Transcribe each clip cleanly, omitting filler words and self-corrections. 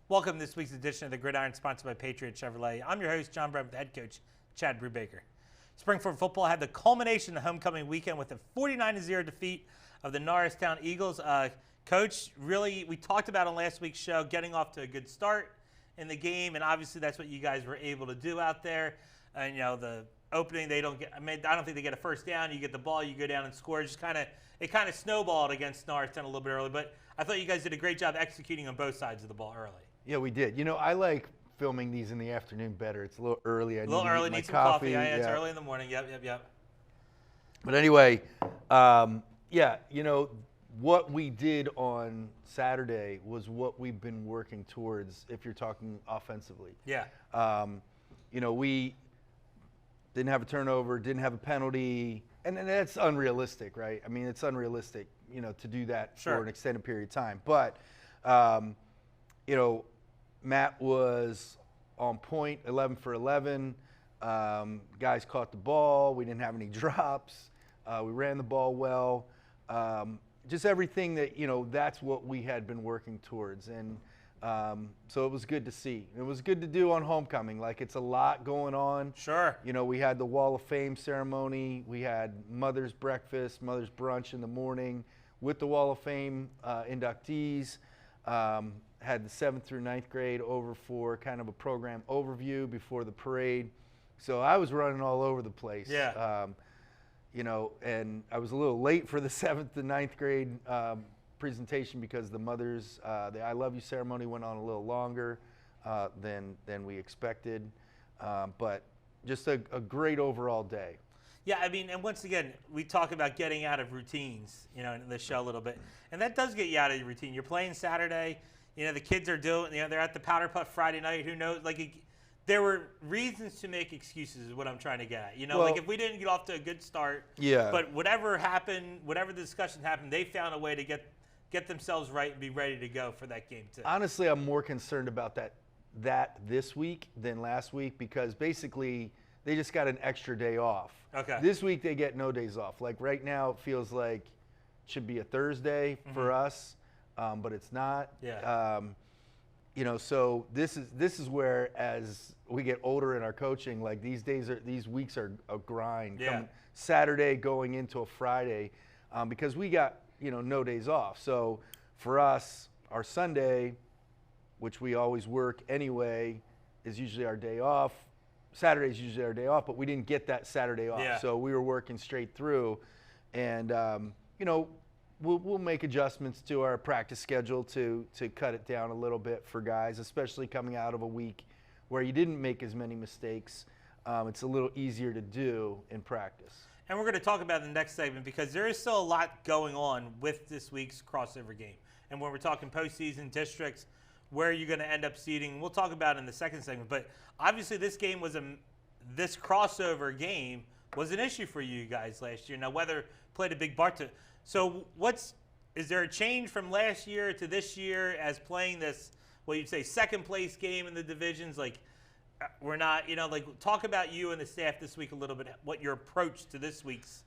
Welcome to this week's edition of the Gridiron, sponsored by Patriot Chevrolet. I'm your host, John Brown, with head coach Chad Brubaker. Springford football had the culmination of the homecoming weekend with a 49-0 defeat of the Norristown Eagles. Coach, really, we talked about on last week's show getting off to a good start in the game, and obviously that's what you guys were able to do out there. And the opening, I don't think they get a first down. You get the ball, you go down and score. It kind of snowballed against Norristown a little bit early, but I thought you guys did a great job executing on both sides of the ball early. Yeah, we did. I like filming these in the afternoon better. It's a little early. Need some coffee. Yeah, it's early in the morning. Yep. But anyway, what we did on Saturday was what we've been working towards if you're talking offensively. Yeah. We didn't have a turnover, didn't have a penalty, and that's unrealistic, right? I mean, it's unrealistic, to do that for an extended period of time. But, Matt was on point, 11 for 11. Guys caught the ball. We didn't have any drops. We ran the ball well. Just everything that, that's what we had been working towards. And so it was good to see. It was good to do on homecoming. Like, it's a lot going on. Sure. We had the Wall of Fame ceremony. We had Mother's Breakfast, Mother's Brunch in the morning with the Wall of Fame inductees. Had the 7th through 9th grade over for kind of a program overview before the parade. So I was running all over the place. Yeah. And I was a little late for the 7th to 9th grade presentation because the Mother's, the I Love You ceremony went on a little longer than we expected. But just a great overall day. Yeah, I mean, and once again, we talk about getting out of routines, in the show a little bit. And that does get you out of your routine. You're playing Saturday. The kids are doing, they're at the Powder Puff Friday night. Who knows? There were reasons to make excuses is what I'm trying to get at. If we didn't get off to a good start, but whatever happened, whatever the discussion happened, they found a way to get themselves right and be ready to go for that game too. Honestly, I'm more concerned about that this week than last week because basically they just got an extra day off. Okay. This week they get no days off. Like right now it feels like it should be a Thursday for us, but it's not. Yeah. So this is where as we get older in our coaching, like these weeks are a grind. Yeah. From Saturday going into a Friday, because we got no days off. So for us, our Sunday, which we always work anyway, is usually our day off. Saturday is usually our day off, but we didn't get that Saturday off. Yeah. So we were working straight through, and we'll make adjustments to our practice schedule to cut it down a little bit for guys, especially coming out of a week where you didn't make as many mistakes. It's a little easier to do in practice. And we're going to talk about the next segment because there is still a lot going on with this week's crossover game. And when we're talking postseason districts, where you're going to end up seeding, we'll talk about it in the second segment. But obviously this crossover game was an issue for you guys last year. Now, weather played a big part to it. So is there a change from last year to this year as playing this, you'd say second place game in the divisions? We're not, talk about you and the staff this week a little bit, what your approach to this week's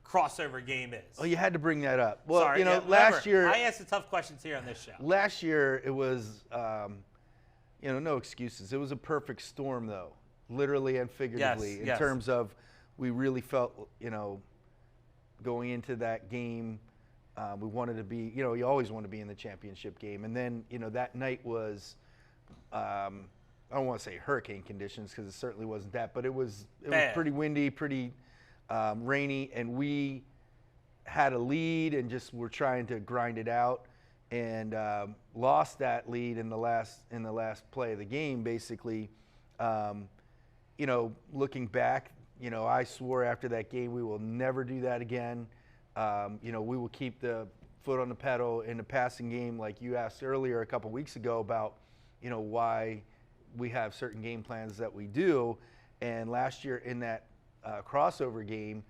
crossover game is. Oh, you had to bring that up. Well, Sorry, last year I asked the tough questions here on this show. Last year it was, no excuses. It was a perfect storm, though, literally and figuratively, in terms of we really felt, going into that game, we wanted to be, you always want to be in the championship game. And then, that night was, I don't want to say hurricane conditions because it certainly wasn't that, but it was pretty windy, pretty rainy, and we had a lead and just were trying to grind it out and lost that lead in the last play of the game, basically. Looking back, I swore after that game we will never do that again. We will keep the foot on the pedal in the passing game, like you asked earlier a couple weeks ago about, why we have certain game plans that we do. And last year in that crossover game,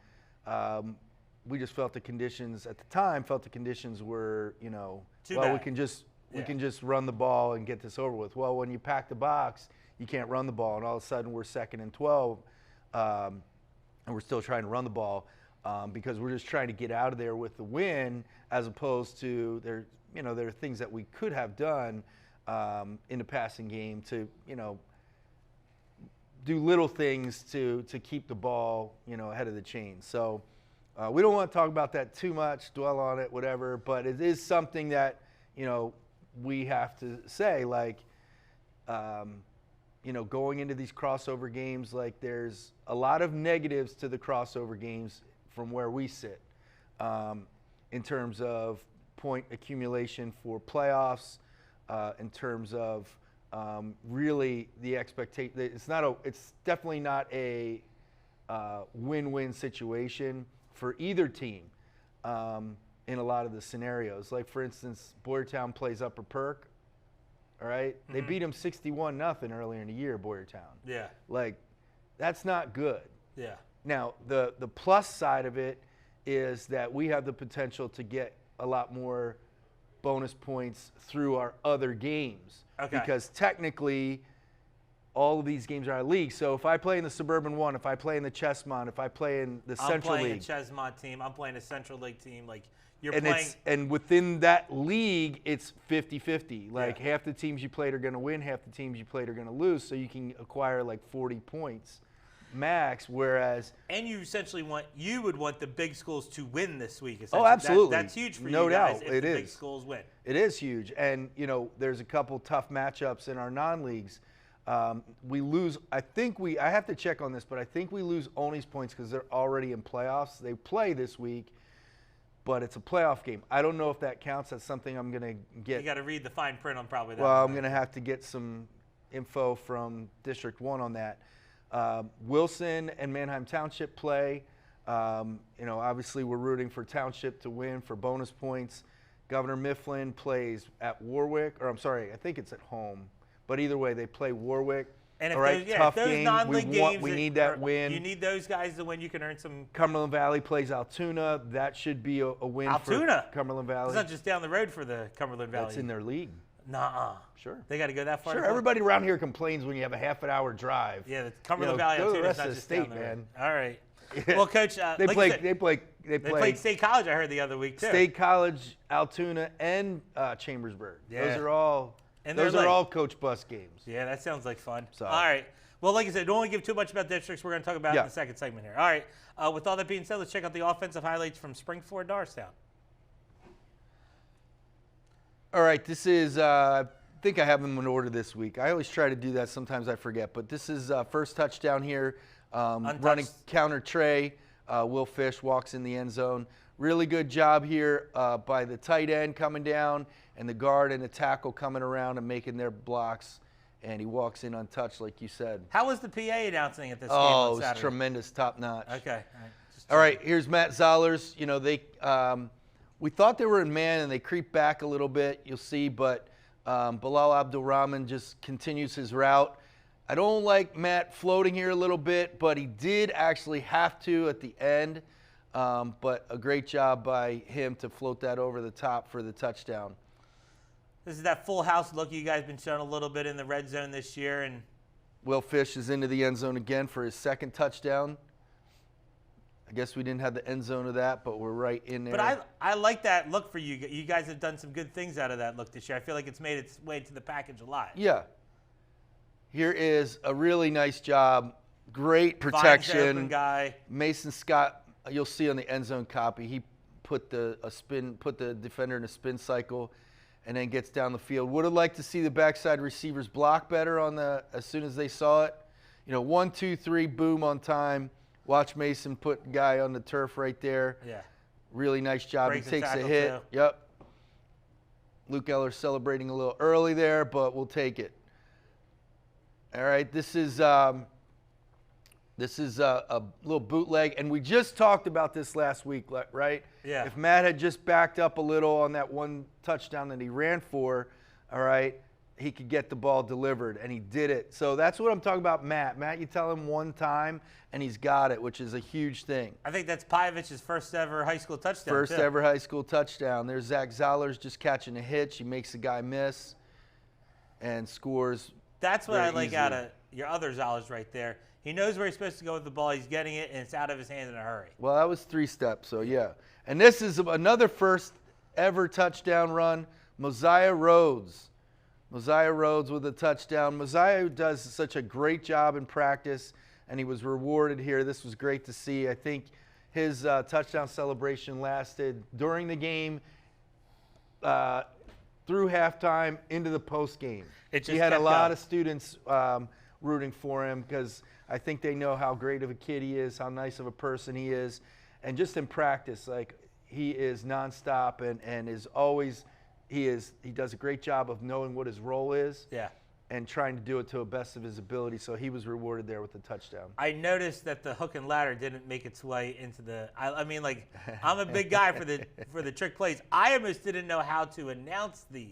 we just felt the conditions at the time were, Too bad. we can just run the ball and get this over with. Well, when you pack the box, you can't run the ball, and all of a sudden we're 2nd and 12, and we're still trying to run the ball because we're just trying to get out of there with the win, as opposed to there are things that we could have done in the passing game to, do little things to keep the ball, ahead of the chain. So we don't want to talk about that too much, dwell on it, whatever, but it is something that, we have to say, like, going into these crossover games, like there's a lot of negatives to the crossover games from where we sit in terms of point accumulation for playoffs, in terms of really the expectation. It's definitely not a win-win situation for either team in a lot of the scenarios. Like, for instance, Boyertown plays Upper Perk. All right, They beat them 61-0 earlier in the year, Boyertown. Yeah. Like, that's not good. Yeah. Now, the plus side of it is that we have the potential to get a lot more bonus points through our other games. Okay. Because technically, all of these games are our league. So if I play in the Suburban 1, if I play in the Chessmont, if I play in the Central League. I'm playing a Chessmont team. I'm playing a Central League team. Like, and within that league, it's 50-50. Like, half the teams you played are going to win, half the teams you played are going to lose. So you can acquire like 40 points max. Whereas, and you essentially would want the big schools to win this week. Oh, absolutely, that's huge for no you guys. doubt, If it the is. Big schools win. It is huge, and there's a couple tough matchups in our non-leagues. We lose. I have to check on this, but I think we lose Olney's points because they're already in playoffs. They play this week, but it's a playoff game. I don't know if that counts. That's something I'm going to get. You got to read the fine print on probably that. Well, I'm going to have to get some info from District 1 on that. Wilson and Manheim Township play. Obviously we're rooting for Township to win for bonus points. Governor Mifflin plays at Warwick, or I'm sorry, I think it's at home. But either way, they play Warwick. And if tough those game. non-league games, we need that win. You need those guys to win. You can earn some. Cumberland Valley plays Altoona. That should be a win Altoona? For Cumberland Valley. It's not just down the road for the Cumberland Valley. That's in their league. Nuh-uh. Sure. They got to go that far. Sure. Everybody around here complains when you have a half-an-hour drive. Yeah, the Cumberland Valley. Go to the rest not of the just state, down the road. man. All right. Well, Coach, they played played State College. I heard the other week too. State College, Altoona, and Chambersburg. Yeah. Those are all Coach Bus games. Yeah, that sounds like fun. So. All right. Well, like I said, don't want to give too much about districts. We're going to talk about it in the second segment here. All right. With all that being said, let's check out the offensive highlights from Springford, Norristown. All right. This is, I think I have them in order this week. I always try to do that. Sometimes I forget. But this is first touchdown here. Running counter tray. Will Fish walks in the end zone. Really good job here by the tight end coming down and the guard and the tackle coming around and making their blocks. And he walks in untouched, like you said. How was the PA announcing at this game on Saturday? It was tremendous, top notch. Okay. All right, here's Matt Zollers. We thought they were in man, and they creep back a little bit, you'll see, but Bilal Abdulrahman just continues his route. I don't like Matt floating here a little bit, but he did actually have to at the end. But a great job by him to float that over the top for the touchdown. This is that full house look you guys been showing a little bit in the red zone this year. And Will Fish is into the end zone again for his second touchdown. I guess we didn't have the end zone of that, but we're right in there. But I like that look for you. You guys have done some good things out of that look this year. I feel like it's made its way to the package a lot. Yeah. Here is a really nice job. Great protection. Finds the open guy. Mason Scott, you'll see on the end zone copy, he put the defender in a spin cycle and then gets down the field. Would have liked to see the backside receivers block better as soon as they saw it. 1, 2, 3, boom on time. Watch Mason put the guy on the turf right there. Yeah. Really nice job. Breaks he takes a tackle hit. too. Yep. Luke Eller celebrating a little early there, but we'll take it. All right, this is a little bootleg, and we just talked about this last week, right? Yeah. If Matt had just backed up a little on that one touchdown that he ran for, all right, he could get the ball delivered, and he did it. So that's what I'm talking about, Matt. Matt, you tell him one time, and he's got it, which is a huge thing. I think that's Piovich's first ever high school touchdown. First ever high school touchdown. There's Zach Zollers just catching a hitch. He makes the guy miss and scores. That's what I like easily out of your other Zollers right there. He knows where he's supposed to go with the ball. He's getting it, and it's out of his hands in a hurry. Well, that was 3 steps, so yeah. And this is another first ever touchdown run. Mosiah Rhodes Mosiah Rhodes with a touchdown. Mosiah does such a great job in practice, and he was rewarded here. This was great to see. I think his touchdown celebration lasted during the game, through halftime, into the post game. He had a lot of students rooting for him because I think they know how great of a kid he is, how nice of a person he is. And just in practice, like, he is nonstop and is always he does a great job of knowing what his role is. Yeah. And trying to do it to the best of his ability. So he was rewarded there with the touchdown. I noticed that the hook and ladder didn't make its way into the. I mean, like, I'm a big guy for the trick plays. I almost didn't know how to announce the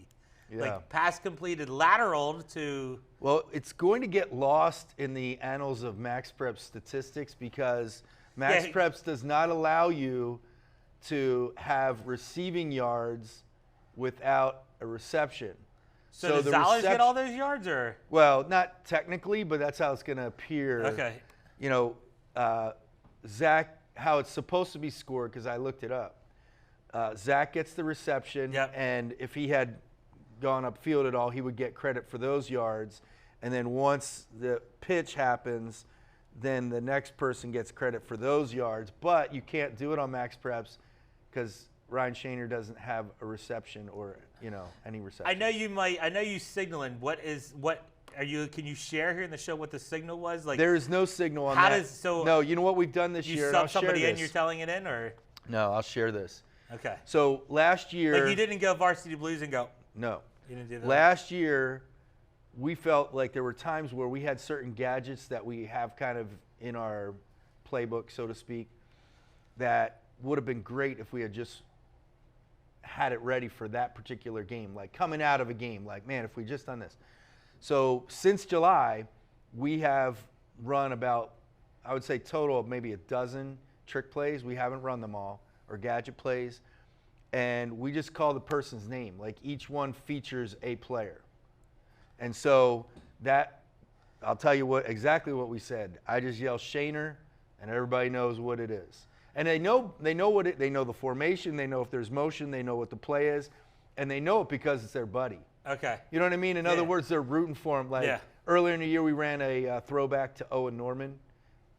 like pass completed lateral to. Well, it's going to get lost in the annals of Max Prep statistics because Max Preps does not allow you to have receiving yards without a reception. So does Zoller's get all those yards, or? Well, not technically, but that's how it's going to appear. Okay. You know, Zach, how it's supposed to be scored, because I looked it up. Zach gets the reception, and if he had gone upfield at all, he would get credit for those yards. And then once the pitch happens, then the next person gets credit for those yards. But you can't do it on Max Preps because Ryan Shaner doesn't have a reception or, you know, any reception. I know you might. I know you signaling. What are you? Can you share here in the show what the signal was? Like, there is no signal on that. No, you know what we've done this year? You sub somebody in, you're telling it in, or? No, I'll share this. Okay. So last year. Like, you didn't go Varsity Blues and go. No. You didn't do that. Last year, we felt like there were times where we had certain gadgets that we have kind of in our playbook, so to speak, that would have been great if we had just had it ready for that particular game, like coming out of a game, like, man, if we just done this. So since July, we have run about, I would say total of maybe a dozen trick plays. We haven't run them all, or gadget plays. And we just call the person's name. Like, each one features a player. And so that, I'll tell you exactly what we said. I just yell Shaner, and everybody knows what it is. And they know the formation, they know if there's motion, they know what the play is, and they know it because it's their buddy. Okay. You know what I mean? In other words, they're rooting for him. Like, earlier in the year, we ran a throwback to Owen Norman.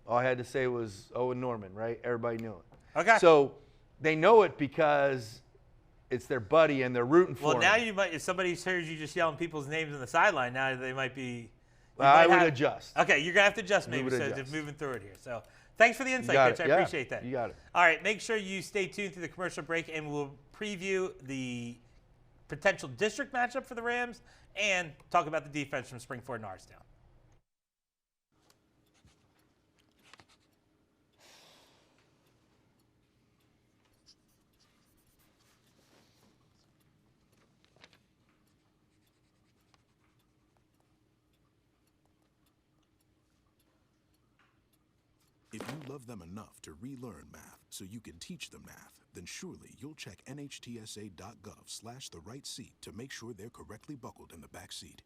All I had to say was Owen Norman, right? Everybody knew it. Okay. So they know it because it's their buddy and they're rooting for him. Well, now you might, if somebody hears you just yelling people's names on the sideline, now they might be. I would adjust. Okay, you're going to have to adjust maybe, so just moving through it here. So thanks for the insight, Coach. I appreciate that. You got it. All right, make sure you stay tuned through the commercial break, and we'll preview the potential district matchup for the Rams and talk about the defense from Springford and Norristown. If you love them enough to relearn math so you can teach them math, then surely you'll check nhtsa.gov/the-right-seat to make sure they're correctly buckled in the back seat.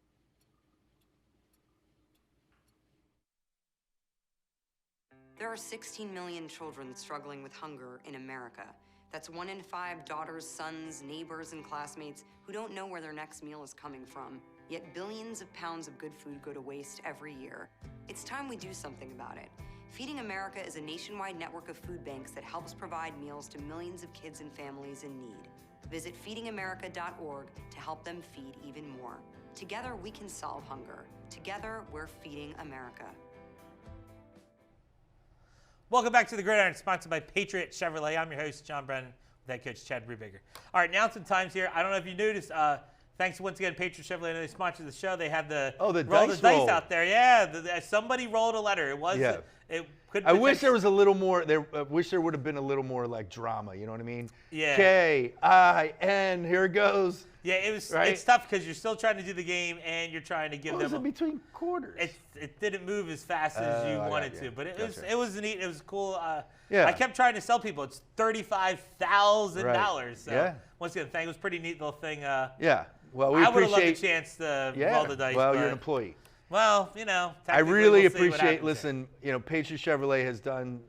There are 16 million children struggling with hunger in America. That's 1 in 5 daughters, sons, neighbors, and classmates who don't know where their next meal is coming from. Yet billions of pounds of good food go to waste every year. It's time we do something about it. Feeding America is a nationwide network of food banks that helps provide meals to millions of kids and families in need. Visit feedingamerica.org to help them feed even more. Together, we can solve hunger. Together, we're feeding America. Welcome back to the Gridiron, sponsored by Patriot Chevrolet. I'm your host, John Brennan, with head coach Chad Brubaker. All right, announcement times here. I don't know if you noticed, thanks once again, Patriot Chevrolet. I know they sponsored the show. They had the roll the dice out there. Yeah, somebody rolled a letter. It was. Yeah. It could. I wish there was a little more. I wish there would have been a little more like drama. You know what I mean? Yeah. K-I-N. Here it goes. Yeah, it was. Right? It's tough because you're still trying to do the game and you're trying to give them. What was it between quarters? It didn't move as fast as you wanted to, but it was neat. It was cool. Yeah. I kept trying to sell people. It's $35,000. Right. So once again, it was a pretty neat little thing. Yeah. Well, we I would have loved appreciate the chance to roll the dice. Well, you're an employee. Well, you know, I really appreciate. Listen, you know, Patriot Chevrolet has done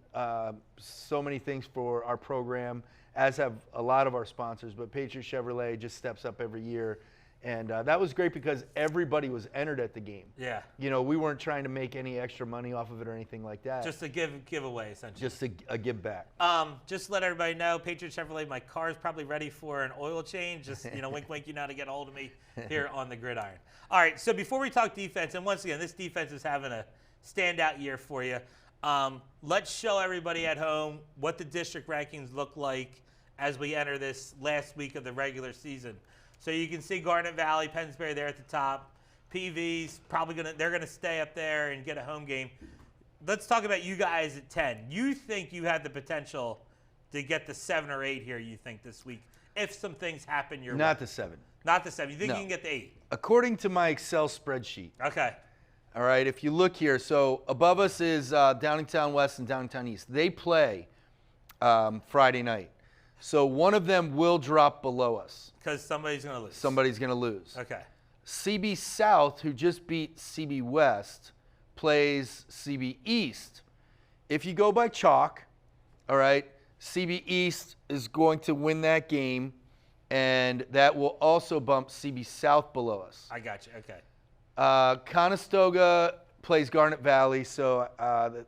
so many things for our program, as have a lot of our sponsors. But Patriot Chevrolet just steps up every year, And that was great because everybody was entered at the game. Yeah. You know, we weren't trying to make any extra money off of it or anything like that. Just a giveaway, essentially. Just a give back. Just to let everybody know, Patriot Chevrolet, my car is probably ready for an oil change. Just, wink, wink, you know how to get a hold of me here on the Gridiron. All right, so before we talk defense, and once again, this defense is having a standout year for you. Let's show everybody at home what the district rankings look like as we enter this last week of the regular season. So you can see Garnet Valley, Pennsbury there at the top. PV's probably they're gonna stay up there and get a home game. Let's talk about you guys at 10. You think you have the potential to get the 7 or 8 here, you think, this week, if some things happen your way? Not the 7. Not the 7. You think No. you can get the 8? According to my Excel spreadsheet. Okay. All right, if you look here, so above us is Downingtown West and Downingtown East. They play Friday night. So one of them will drop below us. Because somebody's going to lose. Somebody's going to lose. Okay. CB South, who just beat CB West, plays CB East. If you go by chalk, all right, CB East is going to win that game, and that will also bump CB South below us. I got you. Okay. Conestoga plays Garnet Valley, so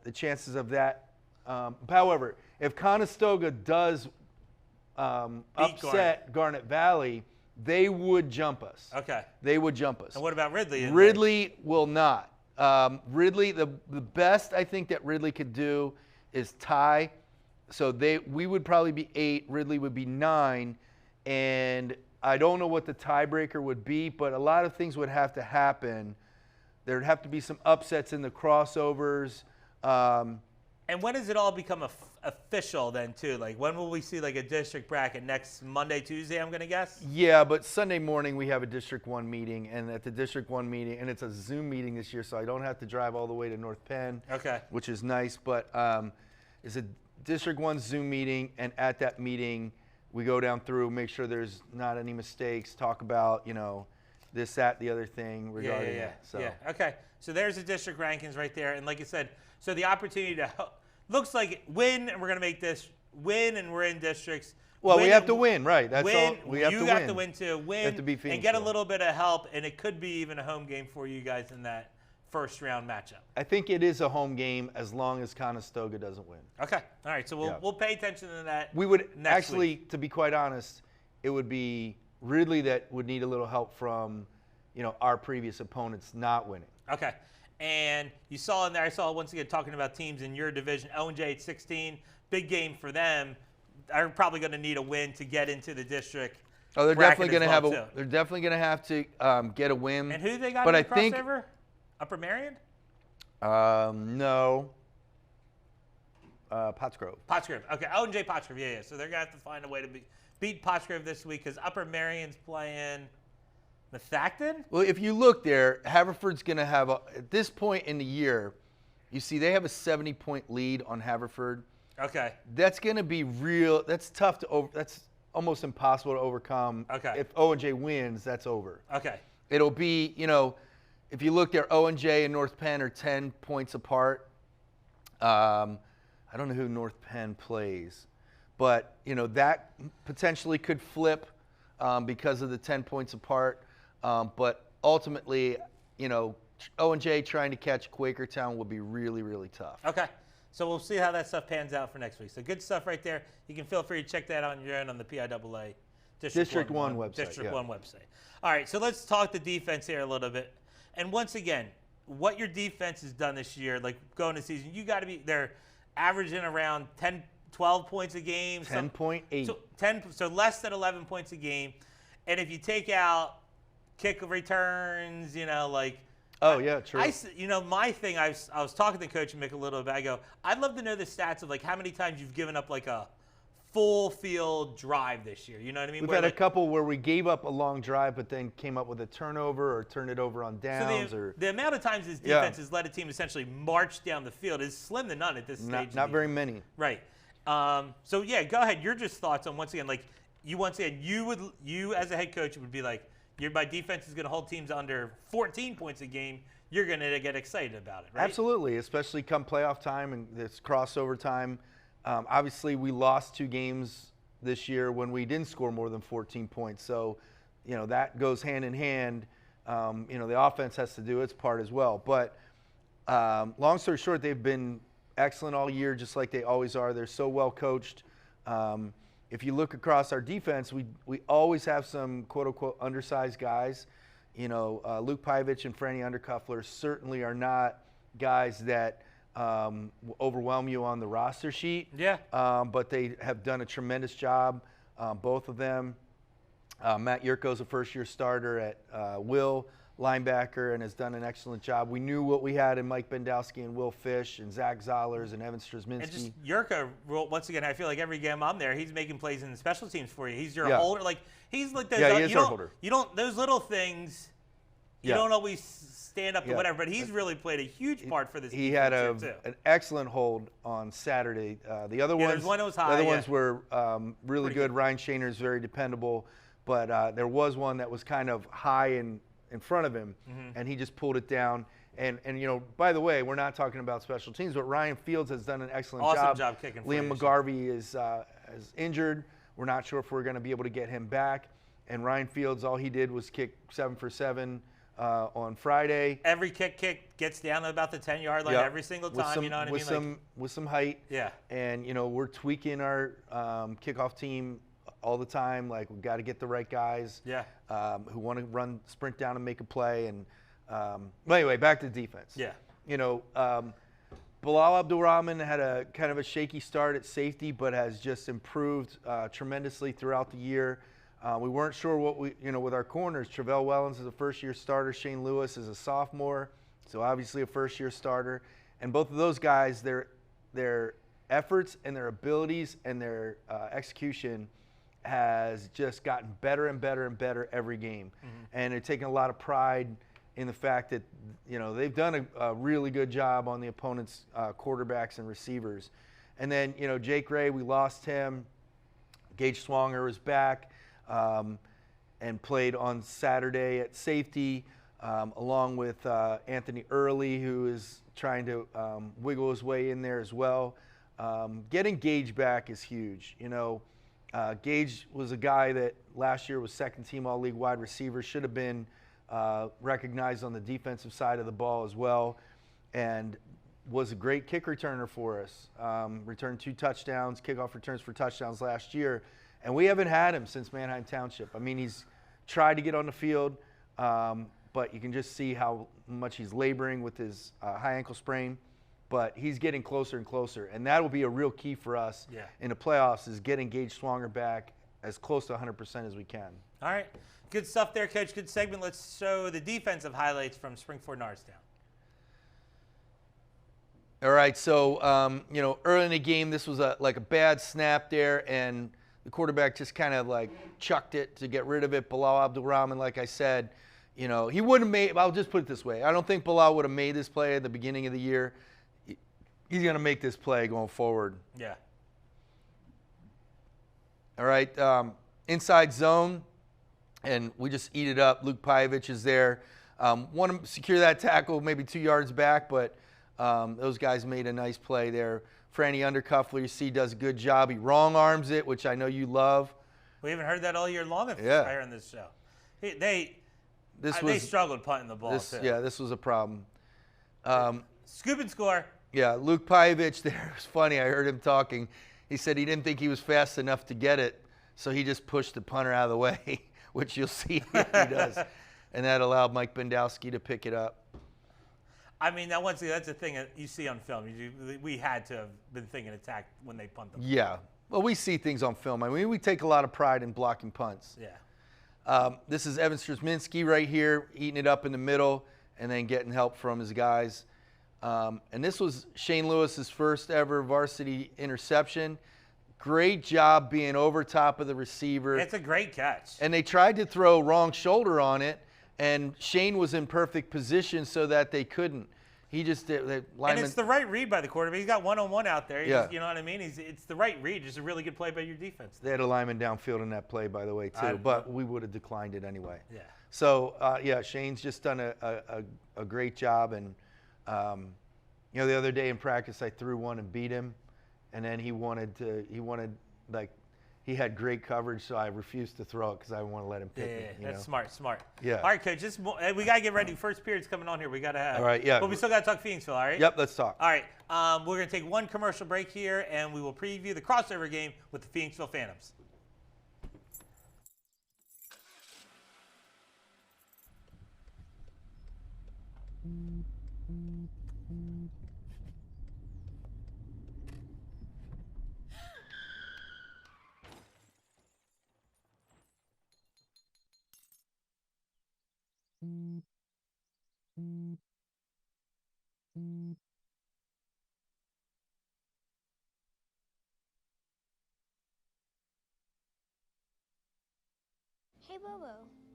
the chances of that. However, if Conestoga does upset Garnet Valley, they would jump us. Okay. They would jump us. And what about Ridley? Ridley will not. Ridley, the best I think that Ridley could do is tie. So we would probably be 8. Ridley would be 9. And I don't know what the tiebreaker would be, but a lot of things would have to happen. There'd have to be some upsets in the crossovers. And when does it all become official then, too? Like, when will we see, like, a district bracket? Next Monday, Tuesday, I'm going to guess? Yeah, but Sunday morning we have a District 1 meeting, and at the District 1 meeting, and it's a Zoom meeting this year, so I don't have to drive all the way to North Penn, which is nice. But it's a District 1 Zoom meeting, and at that meeting, we go down through, make sure there's not any mistakes, talk about, this, that, the other thing regarding it. So. Yeah, okay. So there's the district rankings right there. And like I said, so the opportunity to looks like win, and we're going to make this win, and we're in districts. Well, we have to win, right? That's all. We have to win. You have to win to win have to be and get a little bit of help, and it could be even a home game for you guys in that first round matchup. I think it is a home game as long as Conestoga doesn't win. Okay. All right. So we'll pay attention to that. We would next week. To be quite honest, it would be Ridley that would need a little help from, our previous opponents not winning. Okay. And you saw in there, I saw once again talking about teams in your division, O&J at 16, big game for them. They're probably going to need a win to get into the district. Oh, they're definitely going to have They're definitely going to have to get a win. And who they got in the crossover? Upper Marion? No. Pottsgrove. Pottsgrove. Okay, O&J Pottsgrove. Yeah. So they're going to have to find a way to beat Pottsgrove this week because Upper Marion's playing Methacton? Well, if you look there, Haverford's going to have, at this point in the year, you see they have a 70-point lead on Haverford. Okay. That's going to be that's tough to that's almost impossible to overcome. Okay. If O&J wins, that's over. Okay. It'll be, if you look there, O&J and North Penn are 10 points apart. I don't know who North Penn plays, but, that potentially could flip because of the 10 points apart. But ultimately, O&J trying to catch Quakertown will be really, really tough. Okay. So we'll see how that stuff pans out for next week. So good stuff right there. You can feel free to check that out on your own on the PIAA District 1 website. District 1 website. All right, so let's talk the defense here a little bit. And once again, what your defense has done this year, like going to season, you got to be, they're averaging around 10, 12 points a game. 10.8. So less than 11 points a game. And if you take out kick returns, oh, yeah, true. My thing, I was talking to Coach Mick a little bit. I go, I'd love to know the stats of, like, how many times you've given up, like, a full field drive this year. You know what I mean? We've had a couple where we gave up a long drive but then came up with a turnover or turned it over on downs. So the amount of times this defense has let a team essentially march down the field is slim to none at this stage. Not very many. Right. So, yeah, go ahead. Your just thoughts on, once again, like, you as a head coach would be like, my defense is going to hold teams under 14 points a game. You're going to get excited about it, right? Absolutely, especially come playoff time and this crossover time. Obviously, we lost 2 games this year when we didn't score more than 14 points. So that goes hand in hand. The offense has to do its part as well. But long story short, they've been excellent all year, just like they always are. They're so well coached. If you look across our defense, we always have some quote-unquote undersized guys. Luke Pivich and Franny Undercuffler certainly are not guys that overwhelm you on the roster sheet. Yeah. But they have done a tremendous job, both of them. Matt Yurko's a first-year starter at Will, linebacker, and has done an excellent job. We knew what we had in Mike Bendowski and Will Fish and Zach Zollers and Evan Strzeminski. And just Yurko, once again, I feel like every game I'm there, he's making plays in the special teams for you. He's your holder. Like, he's like those, he is our holder. You don't, those little things, you don't always stand up to whatever, but he's really played a huge part for this He had an excellent hold on Saturday. The other ones, one that was high, the other ones were really good. Ryan Shaner's very dependable, but there was one that was kind of high in front of him, and he just pulled it down. And by the way, we're not talking about special teams, but Ryan Fields has done an excellent job. Awesome job kicking. Liam McGarvey is injured. We're not sure if we're going to be able to get him back. And Ryan Fields, all he did was kick 7 for 7 on Friday. Every kick gets down to about the 10-yard line every single time. You know what I mean? With some height. Yeah. And we're tweaking our kickoff team all the time. Like, we've got to get the right guys. Yeah. Who want to sprint down and make a play. And but anyway, back to defense. Yeah. Bilal Abdulrahman had a kind of a shaky start at safety, but has just improved tremendously throughout the year. We weren't sure what with our corners. Travell Wellens is a first-year starter. Shane Lewis is a sophomore, so obviously a first-year starter. And both of those guys, their efforts and their abilities and their execution has just gotten better and better and better every game. And they're taking a lot of pride in the fact that they've done a really good job on the opponent's quarterbacks and receivers. And then Jake Ray, we lost him. Gage Swanger was back and played on Saturday at safety, along with Anthony Early, who is trying to wiggle his way in there as well. Getting Gage back is huge. Gage was a guy that last year was second-team all-league wide receiver, should have been recognized on the defensive side of the ball as well, and was a great kick returner for us. Returned 2 touchdowns, kickoff returns for touchdowns last year, and we haven't had him since Manheim Township. I mean, he's tried to get on the field, but you can just see how much he's laboring with his high ankle sprain. But he's getting closer and closer, and that will be a real key for us in the playoffs, is getting Gage Swanger back as close to 100% as we can. All right. Good stuff there, Coach. Good segment. Let's show the defensive highlights from Springford Norristown. All right, so, early in the game, this was like a bad snap there, and the quarterback just kind of like chucked it to get rid of it. Bilal Abdulrahman, like I said, he wouldn't have made, I'll just put it this way. I don't think Bilal would have made this play at the beginning of the year. He's going to make this play going forward. Yeah. All right, inside zone, and we just eat it up. Luke Pivich is there. Want to secure that tackle maybe 2 yards back, but those guys made a nice play there. Franny Undercuffler, you see, does a good job. He wrong arms it, which I know you love. We haven't heard that all year long here on this show. They struggled punting the ball, too. Yeah, this was a problem. Scoop and score. Yeah, Luke Pivich there. It was funny. I heard him talking. He said he didn't think he was fast enough to get it, so he just pushed the punter out of the way, which you'll see he does. And that allowed Mike Bendowski to pick it up. I mean, that's the thing that you see on film. We had to have been thinking attack when they punt them. Yeah. Well, we see things on film. I mean, we take a lot of pride in blocking punts. Yeah. This is Evan Strzeminski right here, eating it up in the middle and then getting help from his guys. And this was Shane Lewis's first ever varsity interception. Great job being over top of the receiver. It's a great catch. And they tried to throw wrong shoulder on it, and Shane was in perfect position so that they couldn't. He just did. And it's the right read by the quarterback. He's got one-on-one out there. You know what I mean? It's the right read. It's a really good play by your defense. They had a lineman downfield in that play, by the way, too. But we would have declined it anyway. Yeah. So, Shane's just done a great job. And, the other day in practice, I threw one and beat him. And then he wanted he had great coverage, so I refused to throw it because I didn't want to let him pick me. Yeah, that's smart. Yeah. All right, Coach. We got to get ready. First period's coming on here. We got to have. All right, yeah. But we still got to talk Phoenixville, all right? Yep, let's talk. All right. We're going to take one commercial break here, and we will preview the crossover game with the Phoenixville Phantoms. Hey, Bobo,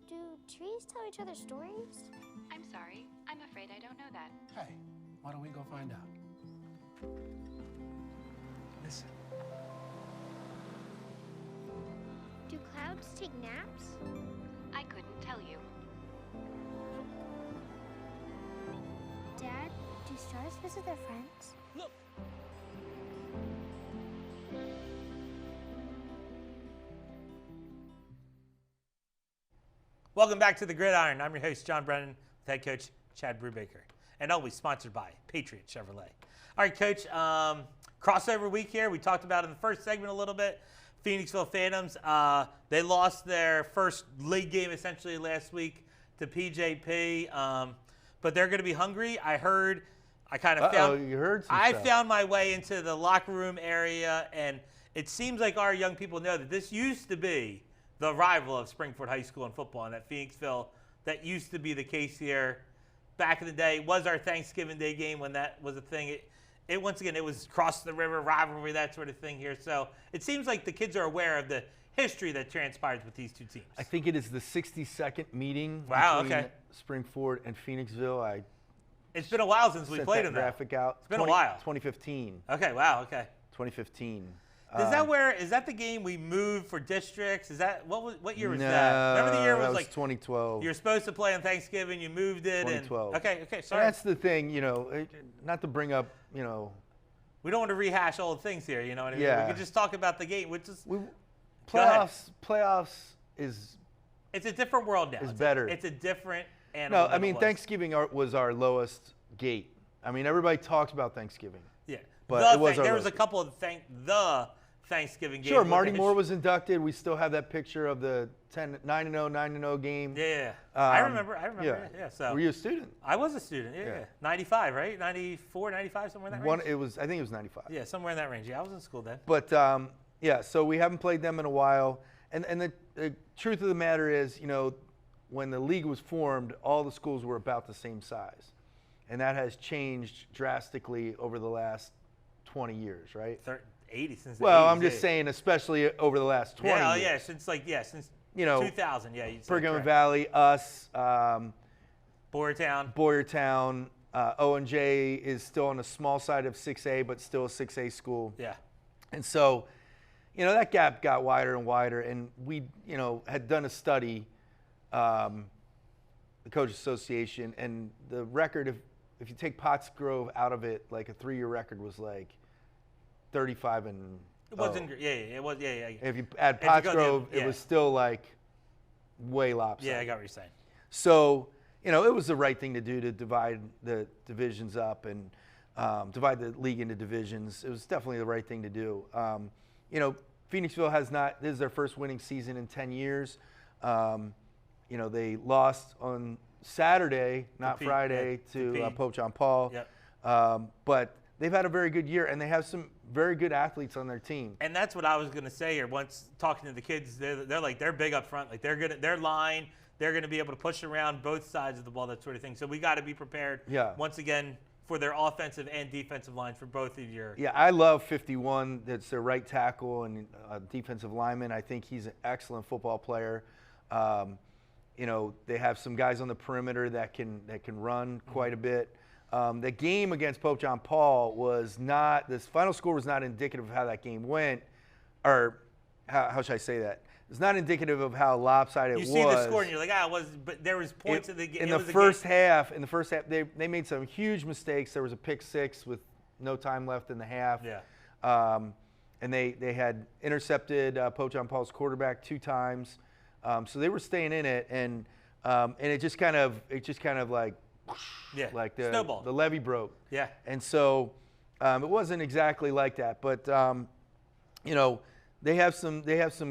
do trees tell each other stories? I'm sorry. I'm afraid I don't know that. Hey, why don't we go find out? Listen. Do clouds take naps? I couldn't tell you. Dad, do stars visit their friends? Look. Welcome back to the Gridiron. I'm your host, John Brennan, with head coach Chad Brubaker, and always sponsored by Patriot Chevrolet. All right, Coach, crossover week here. We talked about it in the first segment a little bit. Phoenixville Phantoms, they lost their first league game essentially last week to PJP, but they're going to be hungry. I heard, I kind of found, you heard some I stuff. found my way into the locker room area, and it seems like our young people know that this used to be the rival of Springford High School in football, and that Phoenixville, that used to be the case here back in the day. It was our Thanksgiving Day game when that was a thing. It once again, it was cross the river rivalry, that sort of thing here. So it seems like the kids are aware of the history that transpires with these two teams. I think it is the 62nd meeting between Springford and Phoenixville. It's been a while since we played in that. Graphic out. It's been a while. 2015. Okay, wow, okay. 2015. Is that the game we moved for districts? Is that what year was that? Remember the year that was like 2012. You were supposed to play on Thanksgiving, you moved it. 2012. Okay, sorry. And that's the thing, not to bring up, We don't want to rehash old things here, you know what I mean? Yeah. We can just talk about the game, which is playoffs is. It's a different world now. It's better. It's a different animal. No, I mean Thanksgiving was our lowest gate. I mean everybody talks about Thanksgiving. Yeah, but there was a couple of Thanksgiving games. Sure, Marty Moore was inducted. We still have that picture of the 9-0 game. Yeah, I remember. Yeah. So were you a student? I was a student. Yeah. 95, right? 94, 95, somewhere in that range. I think it was 95. Yeah, somewhere in that range. Yeah, I was in school then. But yeah, so we haven't played them in a while. And the truth of the matter is, when the league was formed, all the schools were about the same size, and that has changed drastically over the last 20 years, right? 80 since. Well, I'm just saying, especially over the last 20 years. Yeah, since 2000. Yeah, Pergamon Valley, us, Boyertown. O&J is still on the small side of 6A, but still a 6A school. Yeah. And so, that gap got wider and wider, and we, had done a study, the Coach Association, and the record, if you take Pottsgrove out of it, like a 3-year record was like 35 and. It wasn't. It was. Yeah. If you add Pottsgrove, it was still like way lopsided. Yeah, I got what you're saying. So, it was the right thing to do to divide the divisions up and divide the league into divisions. It was definitely the right thing to do. Phoenixville has not. This is their first winning season in 10 years. They lost on Saturday, not Friday, to Pope John Paul. Yep. But they've had a very good year, and they have some very good athletes on their team. And that's what I was going to say here. Once talking to the kids, they're big up front. Like their line, they're going to be able to push around both sides of the ball, that sort of thing. So we got to be prepared. Yeah. Once again, for their offensive and defensive lines for both of your. Yeah, I love 51. That's their right tackle and defensive lineman. I think he's an excellent football player. They have some guys on the perimeter that can run quite a bit. The game against Pope John Paul was not. This final score was not indicative of how that game went, or how should I say that? It's not indicative of how lopsided it was. You see the score and you're like, it was, but there was points of the game. In the first half, they made some huge mistakes. There was a pick six with no time left in the half. Yeah. and they had intercepted Pope John Paul's quarterback 2 times. So they were staying in it, and it just kind of like like the snowball. The levee broke. Yeah. And so it wasn't exactly like that, but you know, they have some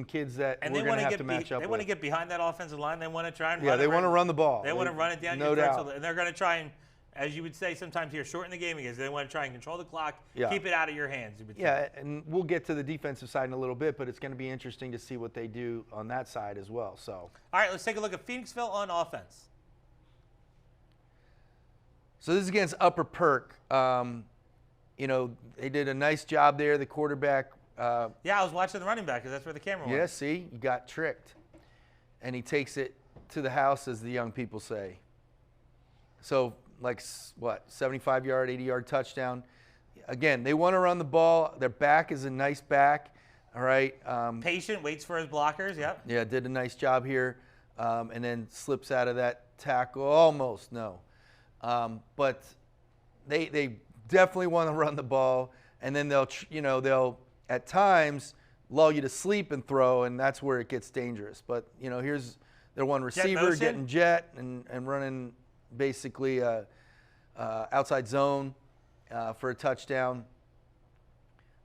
kids that we're going to have to match up with. They want to get behind that offensive line. They want to try and run it. They want to run the ball. They want to run it down no your doubt. throat. And they're going to try and, as you would say sometimes here, shorten the game against. They want to try and control the clock, keep it out of your hands. You would say. And we'll get to the defensive side in a little bit, but it's going to be interesting to see what they do on that side as well. So, all right, let's take a look at Phoenixville on offense. So this is against Upper Perk. You know, they did a nice job there. The quarterback. Yeah, I was watching the running back because that's where the camera was. Yeah, see, you got tricked. And he takes it to the house, as the young people say. So, like, what, 75-yard, 80-yard touchdown. Again, they want to run the ball. Their back is a nice back, all right? Patient, waits for his blockers, yep. Yeah, did a nice job here, and then slips out of that tackle. Almost, no. But they definitely want to run the ball, and then they'll at times lull you to sleep and throw, and that's where it gets dangerous. But, you know, here's their one receiver getting jet and running basically outside zone for a touchdown.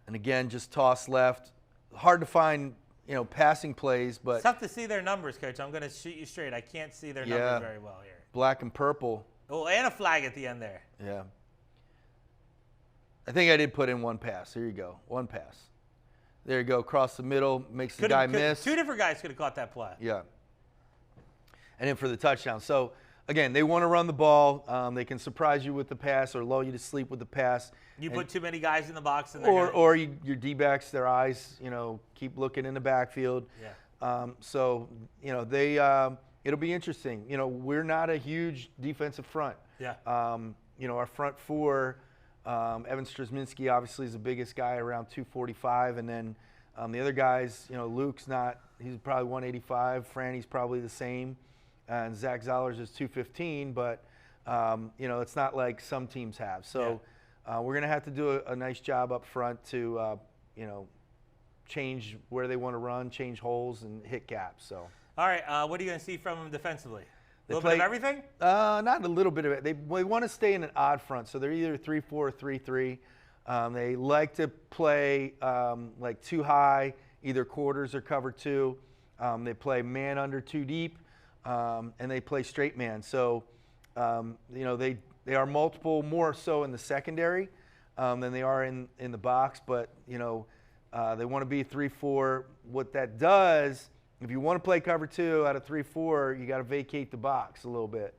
And again, just toss left. Hard to find, you know, passing plays, but it's tough to see their numbers, Coach. I'm going to shoot you straight. I can't see their numbers very well here. Black and purple. Oh, and a flag at the end there. Yeah. I think I did put in one pass. Here you go. One pass. There you go. Across the middle. Makes the guy miss. 2 different guys could have caught that play. Yeah. And then for the touchdown. So, again, they want to run the ball. They can surprise you with the pass or lull you to sleep with the pass. You put too many guys in the box. And or your D-backs, their eyes, you know, keep looking in the backfield. Yeah. So, you know, it'll be interesting. You know, we're not a huge defensive front. Yeah. You know, our front 4, Evan Strzeminski obviously is the biggest guy, around 245. And then the other guys, you know, Luke's he's probably 185. Franny's probably the same. And Zach Zollers is 215. But, you know, it's not like some teams have. So we're going to have to do a nice job up front to, you know, change where they want to run, change holes, and hit gaps. So. All right, what are you going to see from them defensively? A little bit of everything? Not a little bit of it. They want to stay in an odd front, so they're either 3-4 or 3-3. They like to play like 2 high, either quarters or cover 2. They play man under 2 deep, and they play straight man. So, you know, they are multiple, more so in the secondary than they are in the box. But, you know, they want to be 3-4. What that does, if you want to play cover 2 out of 3-4, you got to vacate the box a little bit.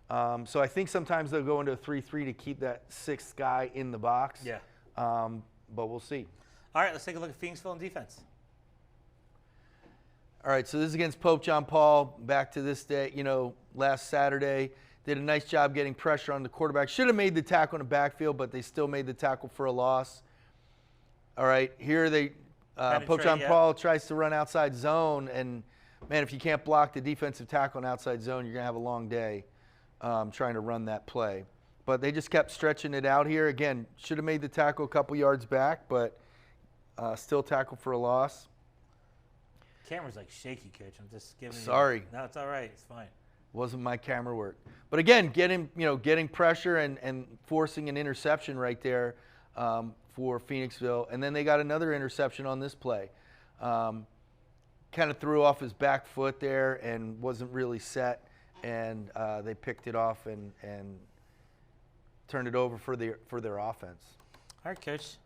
So I think sometimes they'll go into a 3-3 to keep that 6th guy in the box. Yeah. But we'll see. All right, let's take a look at Phoenixville in defense. All right, so this is against Pope John Paul. Back to this day, you know, last Saturday. Did a nice job getting pressure on the quarterback. Should have made the tackle in the backfield, but they still made the tackle for a loss. All right, here Pope John Paul tries to run outside zone, and, man, if you can't block the defensive tackle in outside zone, you're going to have a long day trying to run that play. But they just kept stretching it out here. Again, should have made the tackle a couple yards back, but still tackle for a loss. Camera's like shaky, Coach. I'm just giving Sorry. No, it's all right. It's fine. Wasn't my camera work. But, again, getting pressure and forcing an interception right there for Phoenixville. And then they got another interception on this play. Kind of threw off his back foot there and wasn't really set. And they picked it off and turned it over for their offense. All right, Coach.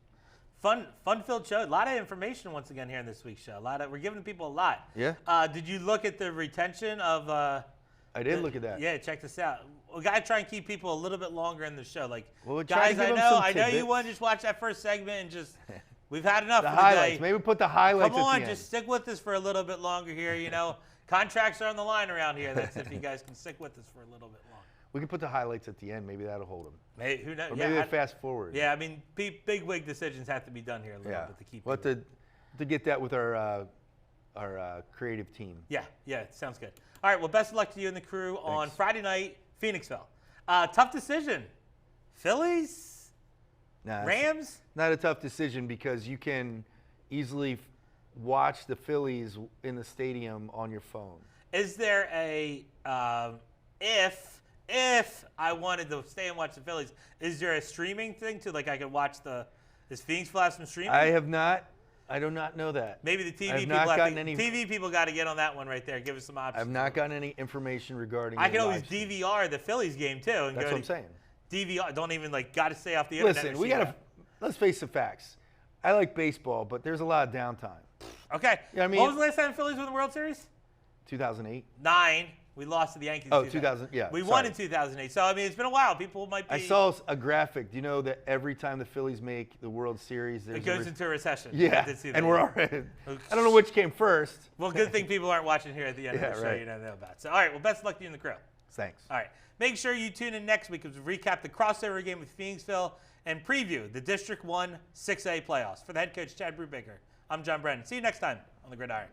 Fun-filled show. A lot of information once again here in this week's show. We're giving people a lot. Yeah. Did you look at the retention of? I did look at that. Yeah, check this out. We got to try and keep people a little bit longer in the show. Like, well, guys, I know you want to just watch that first segment and just. We've had enough the for highlights. today. Maybe put the highlights. Come on, at the just stick with us for a little bit longer here. You know, contracts are on the line around here. That's if you guys can stick with us for a little bit longer. We can put the highlights at the end. Maybe that'll hold them. Maybe, who knows? Or maybe they fast forward. Yeah, I mean, big wig decisions have to be done here a little bit to keep. Well, to get that with our creative team. Yeah, sounds good. All right, well, best of luck to you and the crew on Friday night, Phoenixville. Tough decision. Phillies? Nah, Rams? Not a tough decision because you can easily watch the Phillies in the stadium on your phone. Is there a if I wanted to stay and watch the Phillies, is there a streaming thing to, like, I could watch does Phoenix have some streaming? I do not know that. Maybe the TV I've people not have gotten to, any, TV people got to get on that one right there. Give us some options. I've not gotten any information regarding. I can always DVR the Phillies game too. And That's what I'm saying. DVR, don't even got to stay off the internet. Listen, let's face the facts. I like baseball, but there's a lot of downtime. Okay. You know what I mean? What was the last time the Phillies won the World Series? 2008. 9. We lost to the Yankees. Oh, 2000. Yeah. We won in 2008. So I mean, it's been a while. People might be. I saw a graphic. Do you know that every time the Phillies make the World Series, it goes into a recession? Yeah. I did see that. And we're already. I don't know which came first. Well, good thing people aren't watching here at the end of the show. Right. You don't know about. So all right. Well, best of luck to you and the crew. Thanks. All right. Make sure you tune in next week as we recap the crossover game with Phoenixville and preview the District 1 6A playoffs. For the head coach, Chad Brubaker, I'm John Brennan. See you next time on the Gridiron.